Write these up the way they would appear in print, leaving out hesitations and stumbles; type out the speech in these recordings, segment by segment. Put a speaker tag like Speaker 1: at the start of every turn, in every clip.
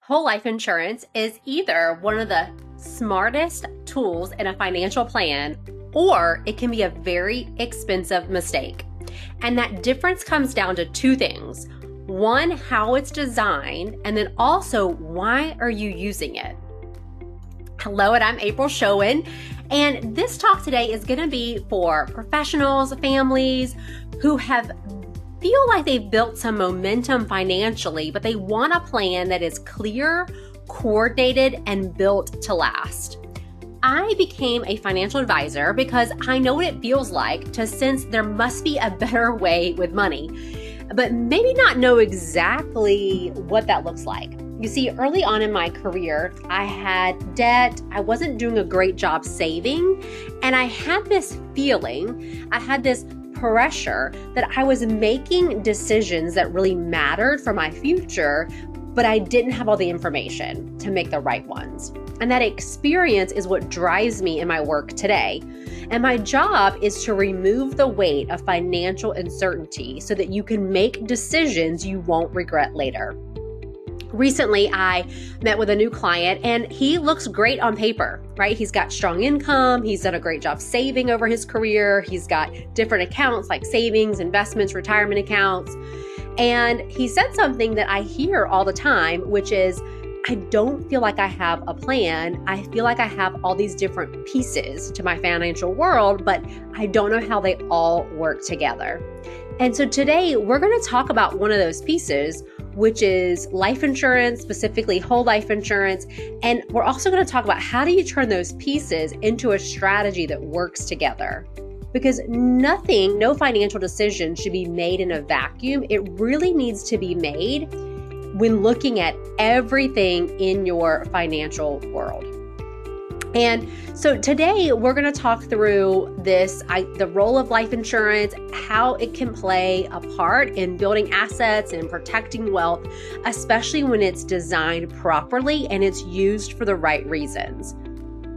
Speaker 1: Whole life insurance is either one of the smartest tools in a financial plan, or it can be a very expensive mistake. And that difference comes down to two things. One, how it's designed, and then also, why are you using it? Hello, and I'm April Schoen, and this talk today is going to be for professionals, families who feel like they've built some momentum financially, but they want a plan that is clear, coordinated, and built to last. I became a financial advisor because I know what it feels like to sense there must be a better way with money, but maybe not know exactly what that looks like. You see, early on in my career, I had debt, I wasn't doing a great job saving, and I had this feeling, I had this pressure that I was making decisions that really mattered for my future, but I didn't have all the information to make the right ones. And that experience is what drives me in my work today. And my job is to remove the weight of financial uncertainty so that you can make decisions you won't regret later. Recently, I met with a new client and he looks great on paper, right? He's got strong income. He's done a great job saving over his career. He's got different accounts like savings, investments, retirement accounts. And he said something that I hear all the time, which is, I don't feel like I have a plan. I feel like I have all these different pieces to my financial world, but I don't know how they all work together. And so today we're going to talk about one of those pieces, which is life insurance, specifically whole life insurance. And we're also going to talk about how do you turn those pieces into a strategy that works together. Because no financial decision should be made in a vacuum. It really needs to be made when looking at everything in your financial world. And so today we're going to talk through the role of life insurance, how it can play a part in building assets and protecting wealth, especially when it's designed properly and it's used for the right reasons.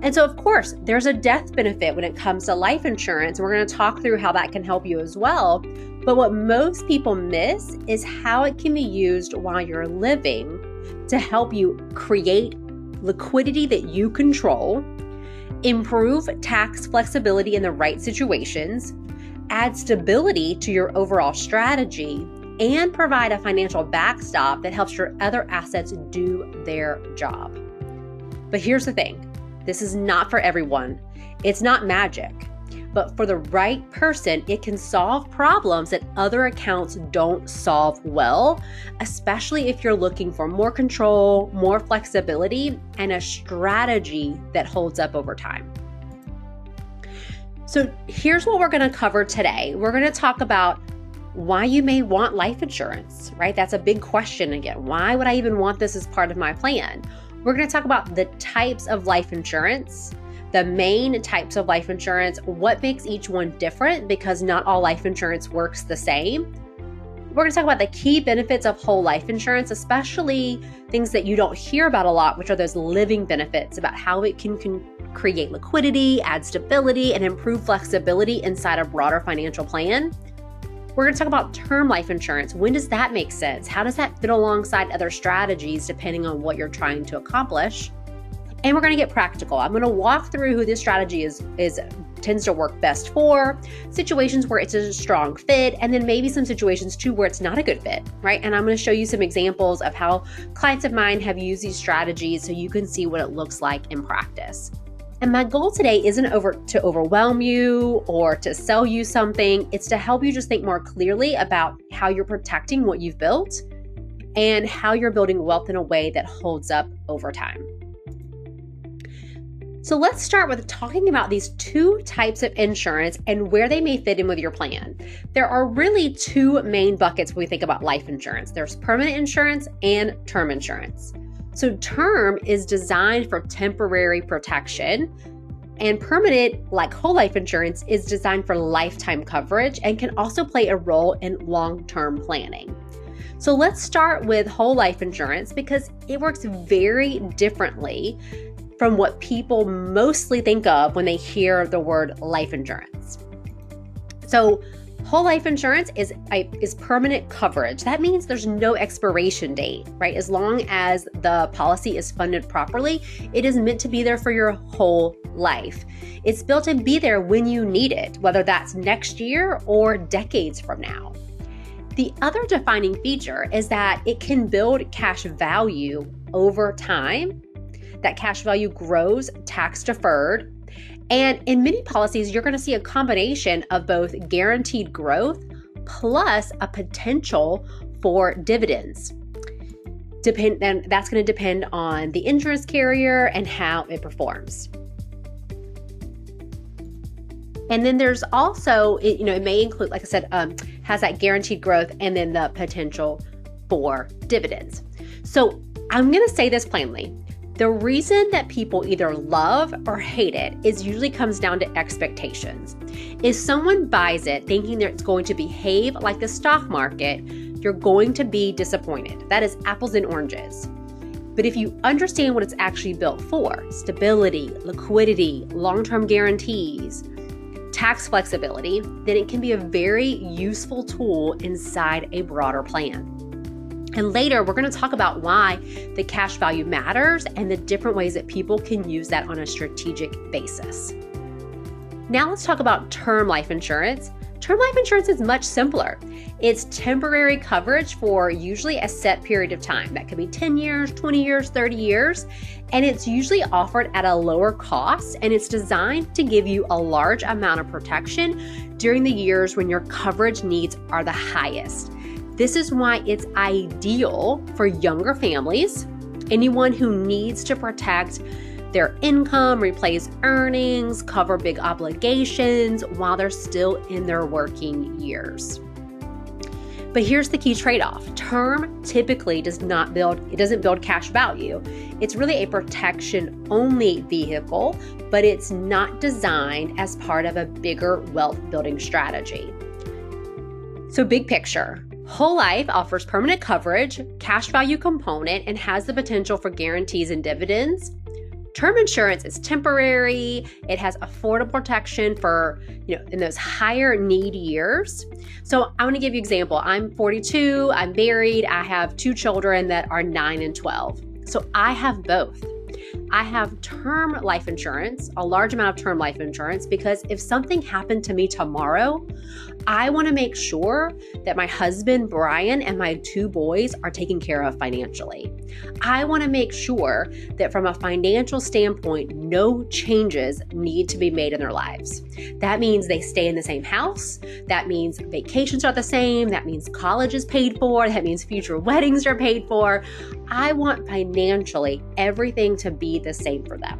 Speaker 1: And so, of course, there's a death benefit when it comes to life insurance. We're going to talk through how that can help you as well. But what most people miss is how it can be used while you're living to help you create liquidity that you control, improve tax flexibility in the right situations, add stability to your overall strategy, and provide a financial backstop that helps your other assets do their job. But here's the thing. This is not for everyone. It's not magic. But for the right person, it can solve problems that other accounts don't solve well, especially if you're looking for more control, more flexibility, and a strategy that holds up over time. So here's what we're going to cover today. We're going to talk about why you may want life insurance, right? That's a big question again. Why would I even want this as part of my plan? We're going to talk about the types of life insurance, the main types of life insurance, what makes each one different because not all life insurance works the same. We're going to talk about the key benefits of whole life insurance, especially things that you don't hear about a lot, which are those living benefits about how it can create liquidity, add stability, and improve flexibility inside a broader financial plan. We're going to talk about term life insurance. When does that make sense? How does that fit alongside other strategies depending on what you're trying to accomplish? And we're going to get practical. I'm going to walk through who this strategy tends to work best for, situations where it's a strong fit, and then maybe some situations too where it's not a good fit, right? And I'm going to show you some examples of how clients of mine have used these strategies so you can see what it looks like in practice. And my goal today isn't to overwhelm you or to sell you something. It's to help you just think more clearly about how you're protecting what you've built and how you're building wealth in a way that holds up over time. So let's start with talking about these two types of insurance and where they may fit in with your plan. There are really two main buckets when we think about life insurance. There's permanent insurance and term insurance. So term is designed for temporary protection, and permanent, like whole life insurance, is designed for lifetime coverage and can also play a role in long-term planning. So let's start with whole life insurance because it works very differently from what people mostly think of when they hear the word life insurance. So Whole life insurance is permanent coverage. That means there's no expiration date, right? As long as the policy is funded properly, it is meant to be there for your whole life. It's built to be there when you need it, whether that's next year or decades from now. The other defining feature is that it can build cash value over time. That cash value grows tax deferred. And in many policies, you're going to see a combination of both guaranteed growth plus a potential for dividends. And that's going to depend on the insurance carrier and how it performs. And then there's also, it may include, like I said, has that guaranteed growth and then the potential for dividends. So I'm going to say this plainly. The reason that people either love or hate it usually comes down to expectations. If someone buys it thinking that it's going to behave like the stock market, you're going to be disappointed. That is apples and oranges. But if you understand what it's actually built for, stability, liquidity, long-term guarantees, tax flexibility, then it can be a very useful tool inside a broader plan. And later, we're going to talk about why the cash value matters and the different ways that people can use that on a strategic basis. Now let's talk about term life insurance. Term life insurance is much simpler. It's temporary coverage for usually a set period of time. That could be 10 years, 20 years, 30 years. And it's usually offered at a lower cost, and it's designed to give you a large amount of protection during the years when your coverage needs are the highest. This is why it's ideal for younger families, anyone who needs to protect their income, replace earnings, cover big obligations while they're still in their working years. But here's the key trade-off. Term typically doesn't build cash value. It's really a protection-only vehicle, but it's not designed as part of a bigger wealth-building strategy. So big picture. Whole life offers permanent coverage, cash value component, and has the potential for guarantees and dividends. Term insurance is temporary. It has affordable protection for, in those higher need years. So I want to give you an example. I'm 42, I'm married, I have 2 children that are 9 and 12. So I have both. I have term life insurance, a large amount of term life insurance, because if something happened to me tomorrow, I want to make sure that my husband, Brian, and my 2 boys are taken care of financially. I want to make sure that from a financial standpoint, no changes need to be made in their lives. That means they stay in the same house. That means vacations are the same. That means college is paid for. That means future weddings are paid for. I want financially everything to be the same for them.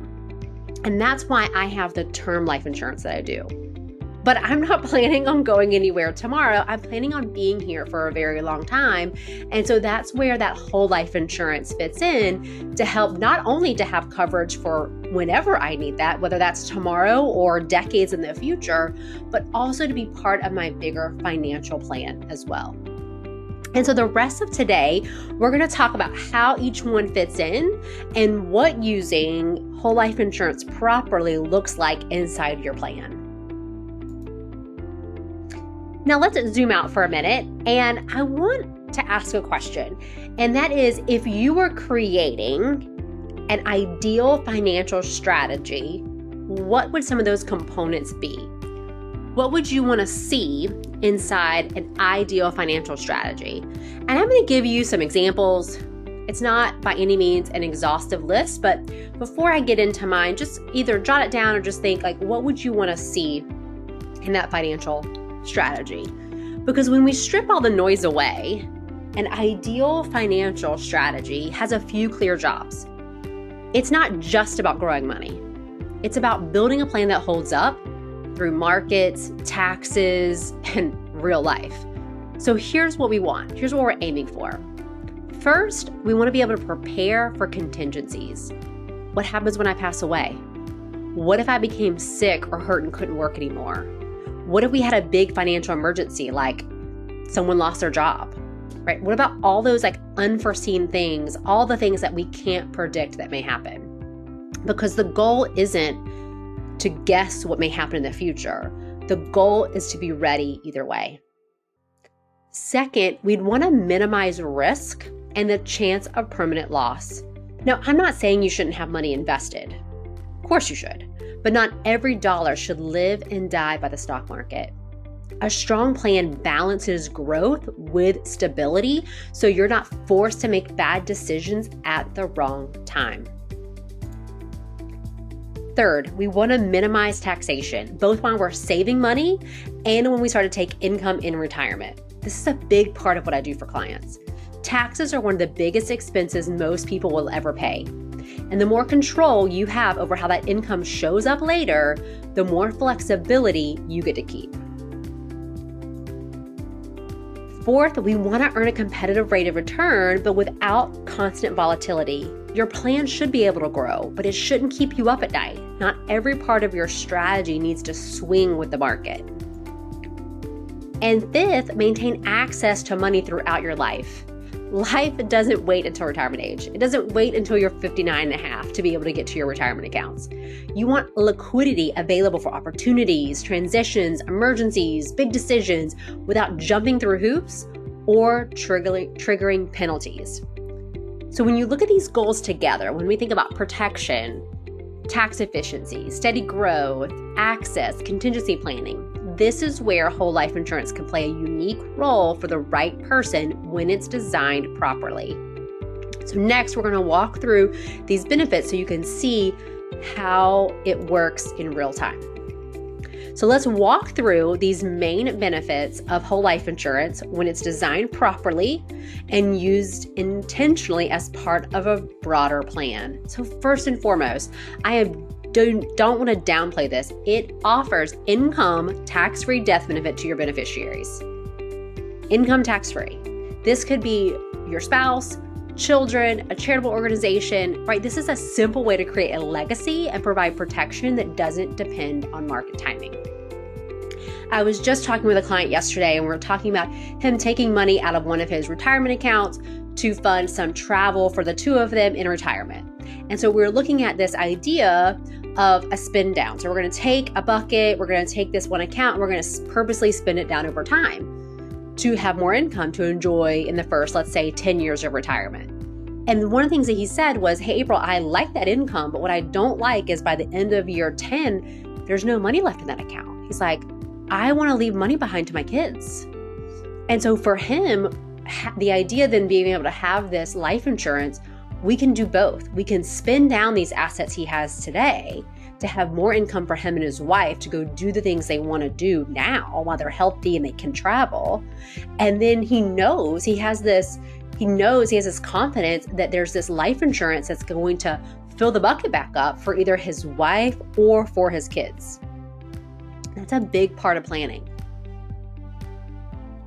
Speaker 1: And that's why I have the term life insurance that I do. But I'm not planning on going anywhere tomorrow. I'm planning on being here for a very long time. And so that's where that whole life insurance fits in to help not only to have coverage for whenever I need that, whether that's tomorrow or decades in the future, but also to be part of my bigger financial plan as well. And so the rest of today, we're going to talk about how each one fits in and what using whole life insurance properly looks like inside your plan. Now let's zoom out for a minute, and I want to ask a question, and that is, if you were creating an ideal financial strategy, what would some of those components be? What would you want to see inside an ideal financial strategy? And I'm going to give you some examples. It's not by any means an exhaustive list, but before I get into mine, just either jot it down or just think, what would you want to see in that financial strategy? Because when we strip all the noise away, an ideal financial strategy has a few clear jobs. It's not just about growing money. It's about building a plan that holds up through markets, taxes, and real life. So here's what we want. Here's what we're aiming for. First, we want to be able to prepare for contingencies. What happens when I pass away? What if I became sick or hurt and couldn't work anymore? What if we had a big financial emergency, like someone lost their job, right? What about all those unforeseen things, all the things that we can't predict that may happen? Because the goal isn't to guess what may happen in the future. The goal is to be ready either way. Second, we'd want to minimize risk and the chance of permanent loss. Now, I'm not saying you shouldn't have money invested. Of course you should, but not every dollar should live and die by the stock market. A strong plan balances growth with stability, so you're not forced to make bad decisions at the wrong time. Third, we want to minimize taxation, both when we're saving money and when we start to take income in retirement. This is a big part of what I do for clients. Taxes are one of the biggest expenses most people will ever pay. And the more control you have over how that income shows up later, the more flexibility you get to keep. Fourth, we want to earn a competitive rate of return, but without constant volatility. Your plan should be able to grow, but it shouldn't keep you up at night. Not every part of your strategy needs to swing with the market. And fifth, maintain access to money throughout your life. Life doesn't wait until retirement age. It doesn't wait until you're 59 and a half to be able to get to your retirement accounts. You want liquidity available for opportunities, transitions, emergencies, big decisions without jumping through hoops or triggering penalties. So when you look at these goals together, when we think about protection, tax efficiency, steady growth, access, contingency planning, this is where whole life insurance can play a unique role for the right person when it's designed properly. So next, we're going to walk through these benefits so you can see how it works in real time. So let's walk through these main benefits of whole life insurance when it's designed properly and used intentionally as part of a broader plan. So first and foremost, don't want to downplay this. It offers income tax-free death benefit to your beneficiaries. Income tax-free. This could be your spouse, children, a charitable organization, right? This is a simple way to create a legacy and provide protection that doesn't depend on market timing. I was just talking with a client yesterday, and we were talking about him taking money out of one of his retirement accounts to fund some travel for the two of them in retirement. And so we're looking at this idea of a spend down. So we're going to take a bucket, we're going to take this one account, and we're going to purposely spend it down over time to have more income to enjoy in the first, let's say, 10 years of retirement. And one of the things that he said was, hey, April, I like that income, but what I don't like is by the end of year 10, there's no money left in that account. He's like, I want to leave money behind to my kids. And so for him, the idea then being able to have this life insurance, we can do both. We can spend down these assets he has today to have more income for him and his wife to go do the things they want to do now while they're healthy and they can travel. And then he knows he has this confidence that there's this life insurance that's going to fill the bucket back up for either his wife or for his kids. That's a big part of planning.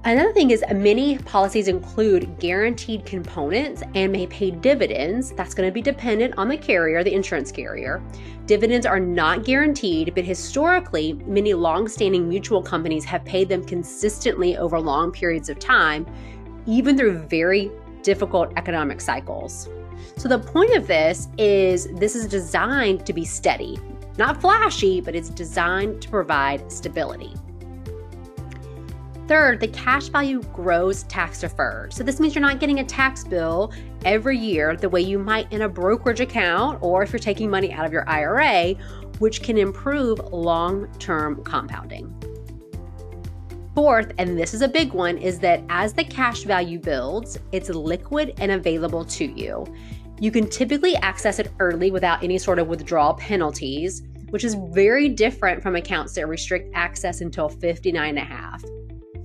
Speaker 1: Another thing is many policies include guaranteed components and may pay dividends. That's going to be dependent on the carrier, the insurance carrier. Dividends are not guaranteed, but historically, many long-standing mutual companies have paid them consistently over long periods of time, even through very difficult economic cycles. So the point of this is designed to be steady, not flashy, but it's designed to provide stability. Third, the cash value grows tax deferred. So this means you're not getting a tax bill every year the way you might in a brokerage account or if you're taking money out of your IRA, which can improve long-term compounding. Fourth, and this is a big one, is that as the cash value builds, it's liquid and available to you. You can typically access it early without any sort of withdrawal penalties, which is very different from accounts that restrict access until 59 and a half.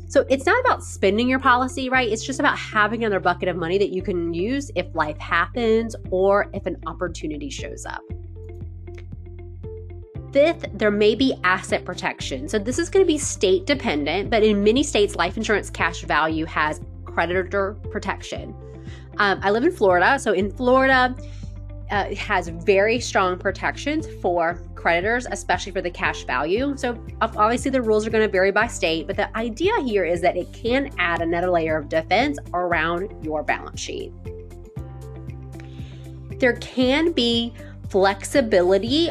Speaker 1: So it's not about spending your policy, right? It's just about having another bucket of money that you can use if life happens or if an opportunity shows up. Fifth, there may be asset protection. So this is going to be state dependent, but in many states, life insurance cash value has creditor protection. I live in Florida. So in Florida, it has very strong protections for creditors, especially for the cash value. So obviously the rules are going to vary by state, but the idea here is that it can add another layer of defense around your balance sheet. There can be flexibility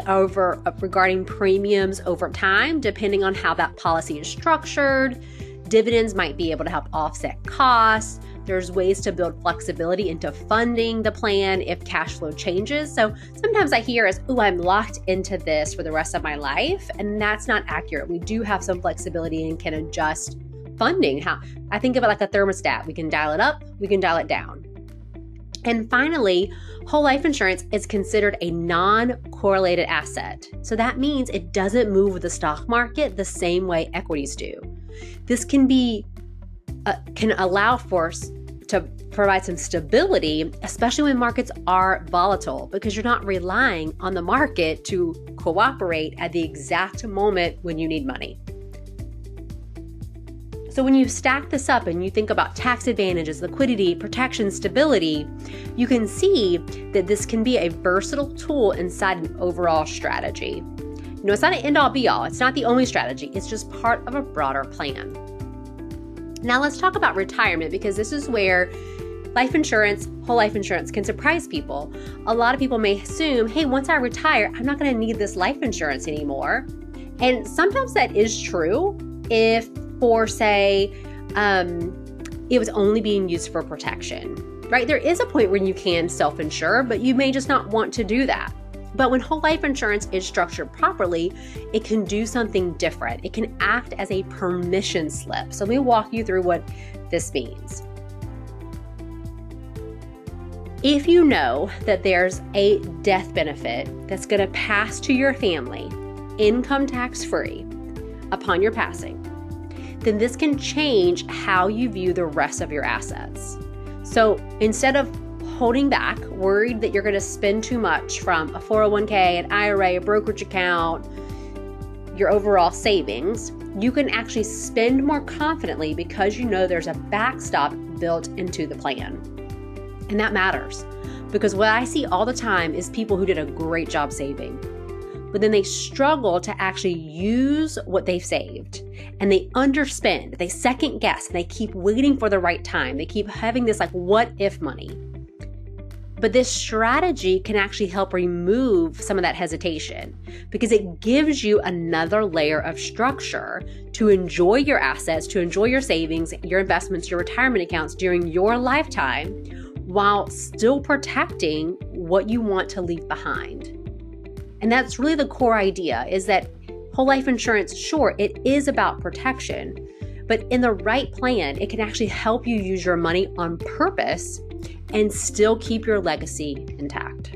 Speaker 1: regarding premiums over time, depending on how that policy is structured. Dividends might be able to help offset costs. There's ways to build flexibility into funding the plan if cash flow changes. So sometimes I hear I'm locked into this for the rest of my life. And that's not accurate. We do have some flexibility and can adjust funding. I think of it like a thermostat. We can dial it up, we can dial it down. And finally, whole life insurance is considered a non-correlated asset. So that means it doesn't move with the stock market the same way equities do. This can allow to provide some stability, especially when markets are volatile, because you're not relying on the market to cooperate at the exact moment when you need money. So when you stack this up and you think about tax advantages, liquidity, protection, stability, you can see that this can be a versatile tool inside an overall strategy. It's not an end-all be-all. It's not the only strategy. It's just part of a broader plan. Now let's talk about retirement, because this is where life insurance, whole life insurance can surprise people. A lot of people may assume, hey, once I retire, I'm not going to need this life insurance anymore. And sometimes that is true if, for say, it was only being used for protection, right? There is a point where you can self-insure, but you may just not want to do that. But when whole life insurance is structured properly, it can do something different. It can act as a permission slip. So let me walk you through what this means. If you know that there's a death benefit that's going to pass to your family, income tax free, upon your passing, then this can change how you view the rest of your assets. So instead of holding back, worried that you're going to spend too much from a 401k, an IRA, a brokerage account, your overall savings, you can actually spend more confidently because you know there's a backstop built into the plan. And that matters, because what I see all the time is people who did a great job saving, but then they struggle to actually use what they've saved, and they underspend, they second guess, and they keep waiting for the right time. They keep having this what if money. But this strategy can actually help remove some of that hesitation, because it gives you another layer of structure to enjoy your assets, to enjoy your savings, your investments, your retirement accounts during your lifetime, while still protecting what you want to leave behind. And that's really the core idea, is that whole life insurance, sure, it is about protection, but in the right plan, it can actually help you use your money on purpose and still keep your legacy intact.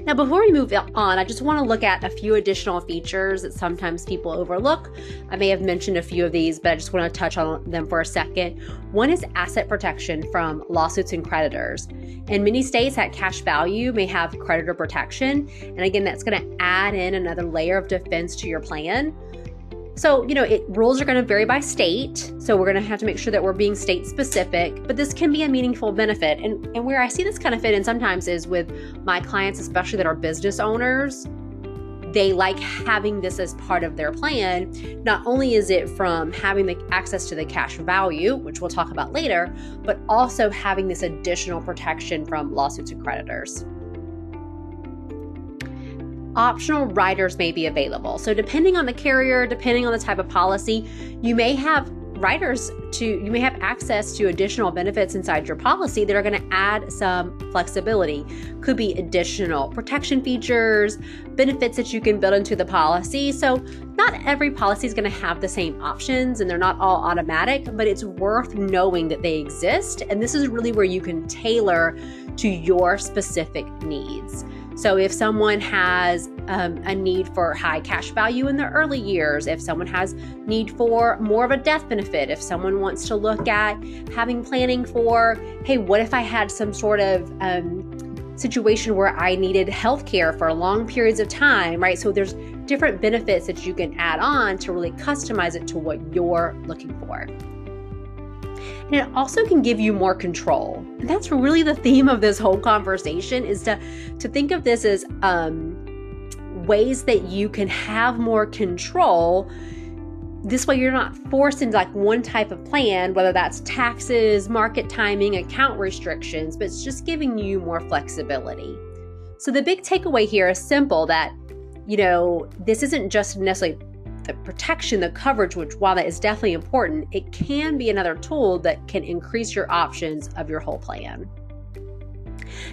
Speaker 1: Now, before we move on, I just want to look at a few additional features that sometimes people overlook. I may have mentioned a few of these, but I just want to touch on them for a second. One is asset protection from lawsuits and creditors. In many states, that cash value may have creditor protection. And again, that's going to add in another layer of defense to your plan. So, rules are going to vary by state. So we're going to have to make sure that we're being state specific, but this can be a meaningful benefit. And where I see this kind of fit in sometimes is with my clients, especially that are business owners. They like having this as part of their plan. Not only is it from having the access to the cash value, which we'll talk about later, but also having this additional protection from lawsuits and creditors. Optional riders may be available. So depending on the carrier, depending on the type of policy, you may have you may have access to additional benefits inside your policy that are going to add some flexibility. Could be additional protection features, benefits that you can build into the policy. So not every policy is going to have the same options, and they're not all automatic, but it's worth knowing that they exist. And this is really where you can tailor to your specific needs. So if someone has a need for high cash value in the early years, if someone has need for more of a death benefit, if someone wants to look at having planning for, hey, what if I had some sort of situation where I needed healthcare for long periods of time, right? So there's different benefits that you can add on to really customize it to what you're looking for. And it also can give you more control. And that's really the theme of this whole conversation, is to think of this as ways that you can have more control. This way you're not forced into one type of plan, whether that's taxes, market timing, account restrictions, but it's just giving you more flexibility. So the big takeaway here is simple, that, this isn't just necessarily the protection, the coverage, which while that is definitely important, it can be another tool that can increase your options of your whole plan.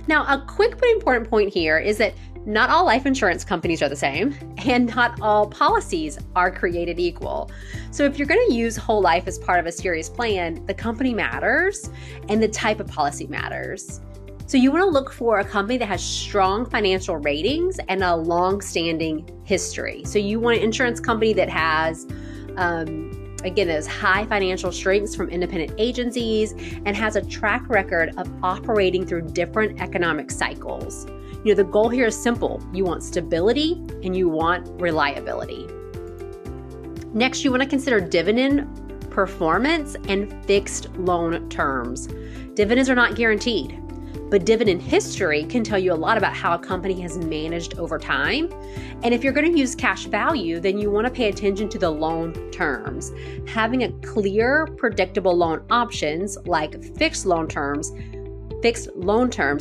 Speaker 1: Now, a quick but important point here is that not all life insurance companies are the same, and not all policies are created equal. So if you're going to use whole life as part of a serious plan, the company matters and the type of policy matters. So you want to look for a company that has strong financial ratings and a long-standing history. So you want an insurance company that has, those high financial strengths from independent agencies and has a track record of operating through different economic cycles. The goal here is simple. You want stability and you want reliability. Next, you want to consider dividend performance and fixed loan terms. Dividends are not guaranteed, but dividend history can tell you a lot about how a company has managed over time. And if you're going to use cash value, then you want to pay attention to the loan terms. Having a clear, predictable loan options like fixed loan terms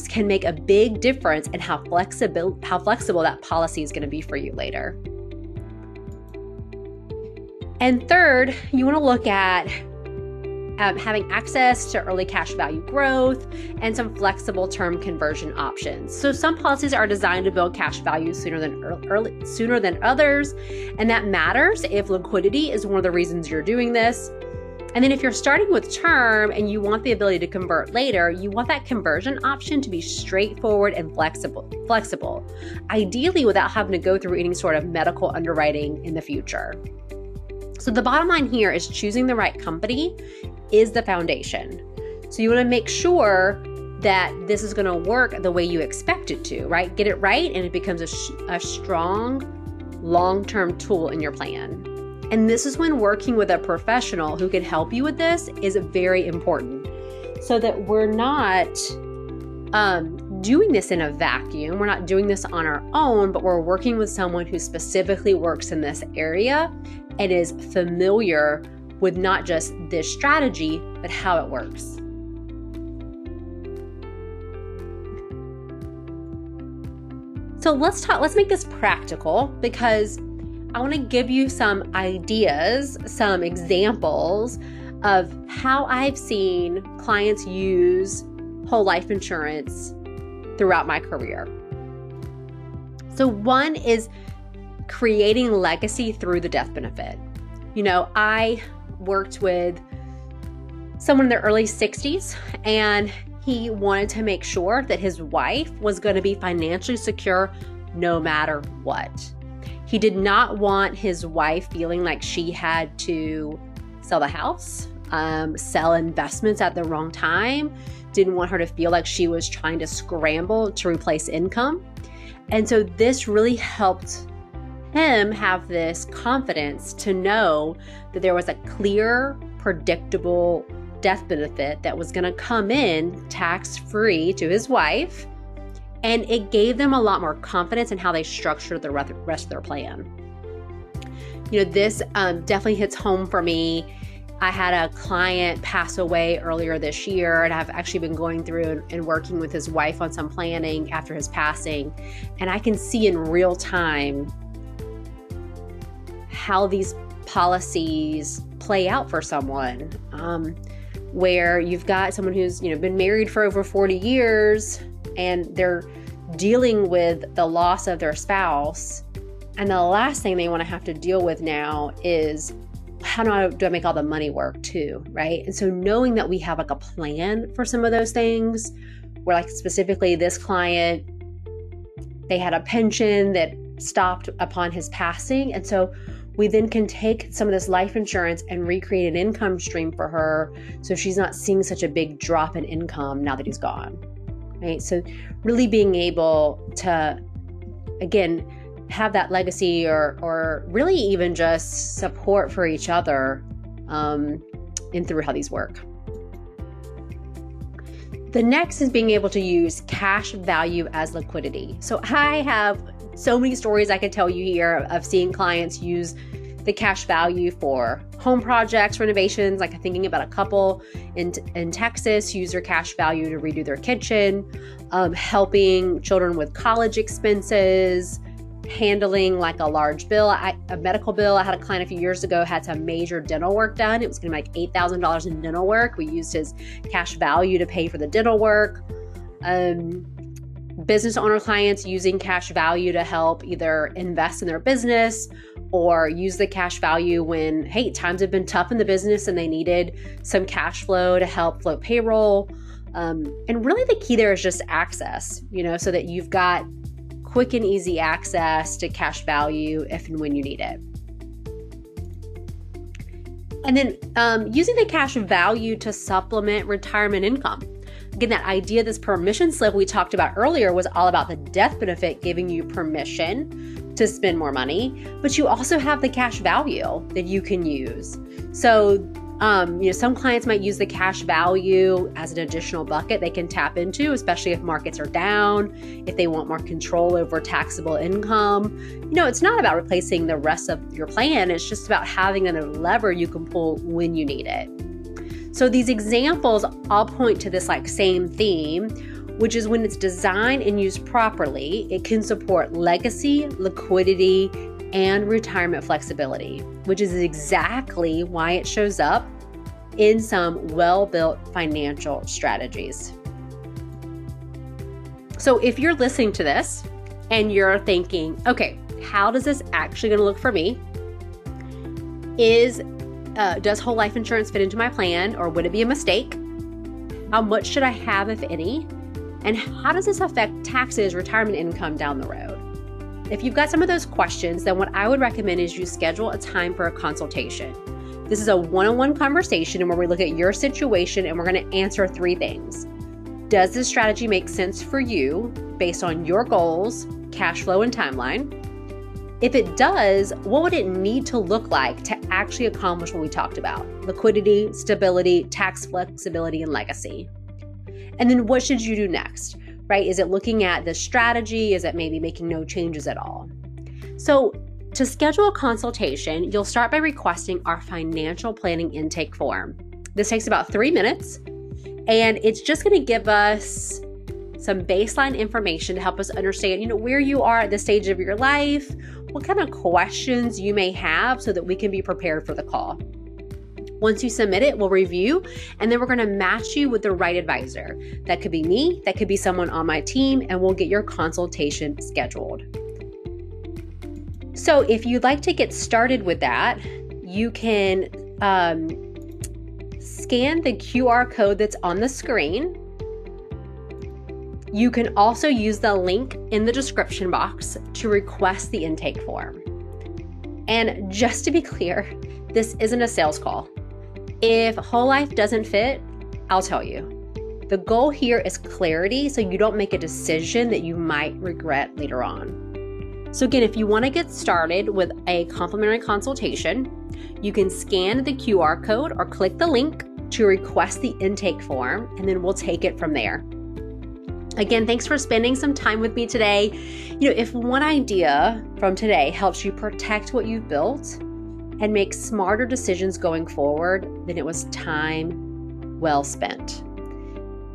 Speaker 1: can make a big difference in how flexible that policy is going to be for you later. And third, you want to look at having access to early cash value growth and some flexible term conversion options. So some policies are designed to build cash value sooner than others, and that matters if liquidity is one of the reasons you're doing this. And then if you're starting with term and you want the ability to convert later, you want that conversion option to be straightforward and flexible, ideally without having to go through any sort of medical underwriting in the future. So the bottom line here is choosing the right company is the foundation. So you want to make sure that this is going to work the way you expect it to, right? Get it right, and it becomes a strong, long-term tool in your plan. And this is when working with a professional who can help you with this is very important, so that we're not doing this in a vacuum. We're not doing this on our own, but we're working with someone who specifically works in this area and is familiar with not just this strategy, but how it works. So let's make this practical, because I want to give you some ideas, some examples of how I've seen clients use whole life insurance throughout my career. So one is creating legacy through the death benefit. I worked with someone in their early 60s, and he wanted to make sure that his wife was going to be financially secure no matter what. He did not want his wife feeling like she had to sell the house, sell investments at the wrong time, didn't want her to feel like she was trying to scramble to replace income. And so this really helped him have this confidence to know that there was a clear, predictable death benefit that was going to come in tax-free to his wife. And it gave them a lot more confidence in how they structured the rest of their plan. This definitely hits home for me. I had a client pass away earlier this year, and I've actually been going through and working with his wife on some planning after his passing. And I can see in real time how these policies play out for someone, where you've got someone who's been married for over 40 years and they're dealing with the loss of their spouse, and the last thing they want to have to deal with now is how do I make all the money work too, right? And so knowing that we have like a plan for some of those things, where like specifically this client, they had a pension that stopped upon his passing, and so we then can take some of this life insurance and recreate an income stream for her, so she's not seeing such a big drop in income now that he's gone, right? So really being able to, again, have that legacy or really even just support for each other in through how these work. The next is being able to use cash value as liquidity. So I have so many stories I could tell you here of seeing clients use the cash value for home projects, renovations, like thinking about a couple in Texas use their cash value to redo their kitchen, helping children with college expenses, handling like a large bill, a medical bill. I had a client a few years ago, had some major dental work done. It was going to be like $8,000 in dental work. We used his cash value to pay for the dental work. Business owner clients using cash value to help either invest in their business or use the cash value when, hey, times have been tough in the business and they needed some cash flow to help float payroll. And really the key there is just access, so that you've got quick and easy access to cash value if and when you need it. And then using the cash value to supplement retirement income. Again, that idea, this permission slip we talked about earlier was all about the death benefit giving you permission to spend more money, but you also have the cash value that you can use. So some clients might use the cash value as an additional bucket they can tap into, especially if markets are down, if they want more control over taxable income. It's not about replacing the rest of your plan. It's just about having a lever you can pull when you need it. So these examples all point to this same theme, which is when it's designed and used properly, it can support legacy, liquidity, and retirement flexibility, which is exactly why it shows up in some well-built financial strategies. So if you're listening to this and you're thinking, okay, how does this actually going to look for me? Does whole life insurance fit into my plan, or would it be a mistake? How much should I have, if any? And how does this affect taxes, retirement income down the road? If you've got some of those questions, then what I would recommend is you schedule a time for a consultation. This is a one-on-one conversation where we look at your situation and we're going to answer 3 things. Does this strategy make sense for you based on your goals, cash flow, and timeline? If it does, what would it need to look like to actually accomplish what we talked about? Liquidity, stability, tax flexibility, and legacy. And then what should you do next, right? Is it looking at the strategy? Is it maybe making no changes at all? So to schedule a consultation, you'll start by requesting our financial planning intake form. This takes about 3 minutes, and it's just going to give us some baseline information to help us understand, where you are at this stage of your life, what kind of questions you may have so that we can be prepared for the call. Once you submit it, we'll review, and then we're going to match you with the right advisor. That could be me, that could be someone on my team, and we'll get your consultation scheduled. So if you'd like to get started with that, you can scan the QR code that's on the screen. You can also use the link in the description box to request the intake form. And just to be clear, this isn't a sales call. If whole life doesn't fit, I'll tell you. The goal here is clarity so you don't make a decision that you might regret later on. So again, if you want to get started with a complimentary consultation, you can scan the QR code or click the link to request the intake form, and then we'll take it from there. Again, thanks for spending some time with me today. If one idea from today helps you protect what you've built and make smarter decisions going forward, then it was time well spent.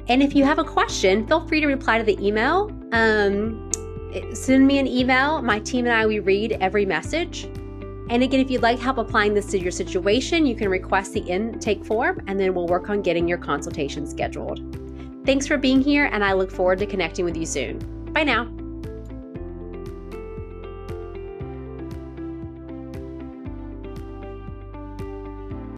Speaker 1: And if you have a question, feel free to reply to the email. Send me an email. My team and I, we read every message. And again, if you'd like help applying this to your situation, you can request the intake form, and then we'll work on getting your consultation scheduled. Thanks for being here, and I look forward to connecting with you soon. Bye now.